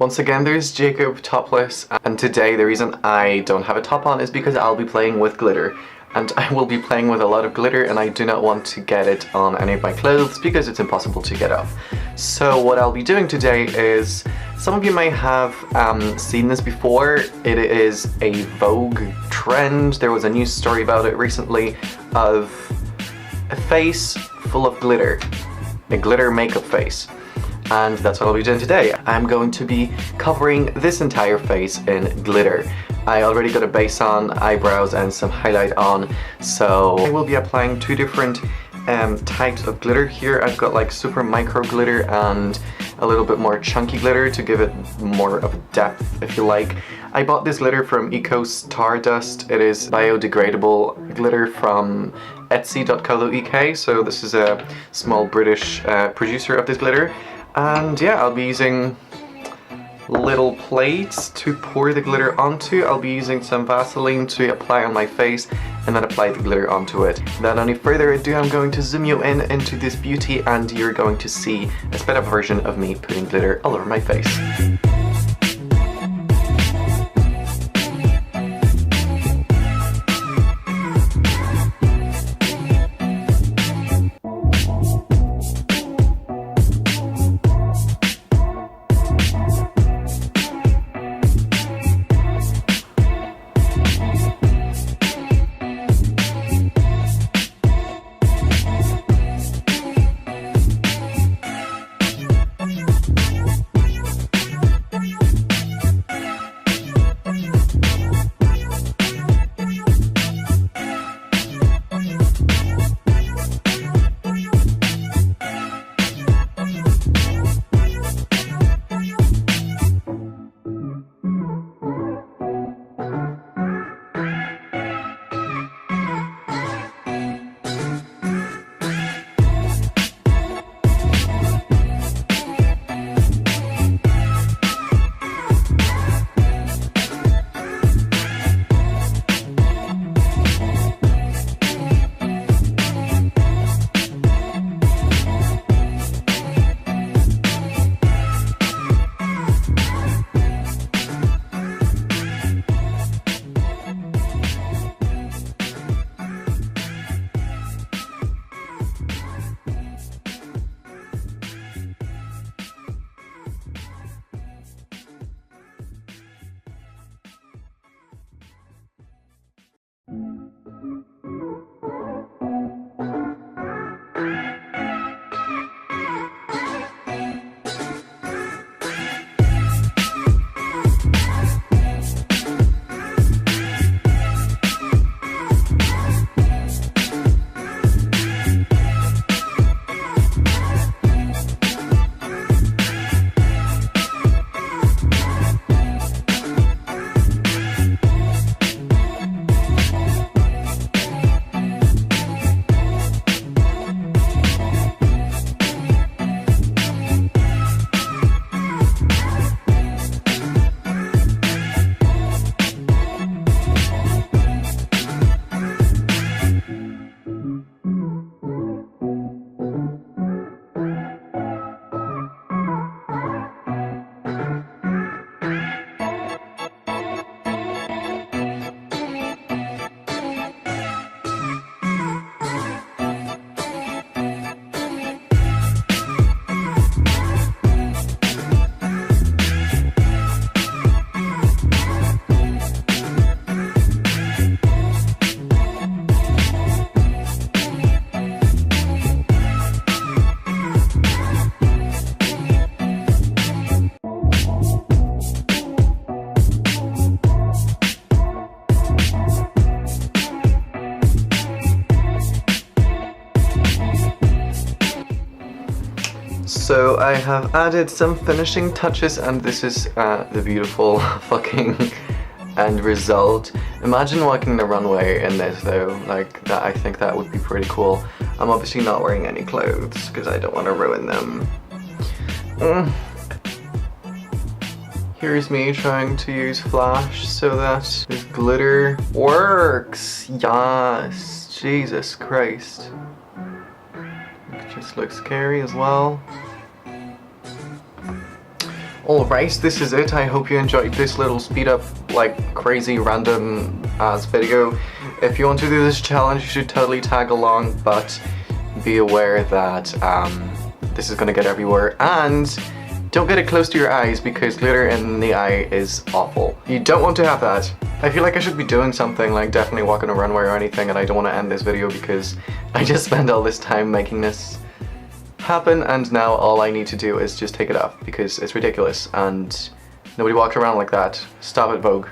Once again, there's Jakub topless, and today the reason I don't have a top on is because I'll be playing with glitter. And I will be playing with a lot of glitter, and I do not want to get it on any of my clothes because it's impossible to get off. So what I'll be doing today is, some of you may have seen this before. It is a Vogue trend. There was a news story about it recently of a face full of glitter, a glitter makeup face. And that's what I'll be doing today. I'm going to be covering this entire face in glitter. I already got a base on, eyebrows, and some highlight on, so I will be applying two different types of glitter here. I've got like super micro glitter and a little bit more chunky glitter to give it more of a depth, if you like. I bought this glitter from Eco Stardust. It is biodegradable glitter from Etsy.co.uk, so this is a small British producer of this glitter. And yeah, I'll be using little plates to pour the glitter onto. I'll be using some Vaseline to apply on my face and then apply the glitter onto it. Without any further ado, I'm going to zoom you in into this beauty, and you're going to see a sped up version of me putting glitter all over my face. So I have added some finishing touches, and this is the beautiful fucking end result. Imagine walking the runway in this though, like that. I think that would be pretty cool. I'm obviously not wearing any clothes because I don't want to ruin them. Here's me trying to use flash so that this glitter works. Yes, Jesus Christ. It just looks scary as well. Alright, this is it. I hope you enjoyed this little speed up, like, crazy random ass video. If you want to do this challenge, you should totally tag along, but be aware that this is gonna get everywhere, and don't get it close to your eyes because glitter in the eye is awful. You don't want to have that. I feel like I should be doing something, like definitely walking a runway or anything, and I don't want to end this video because I just spent all this time making this happen, and now all I need to do is just take it off because it's ridiculous and nobody walks around like that. Stop it, Vogue.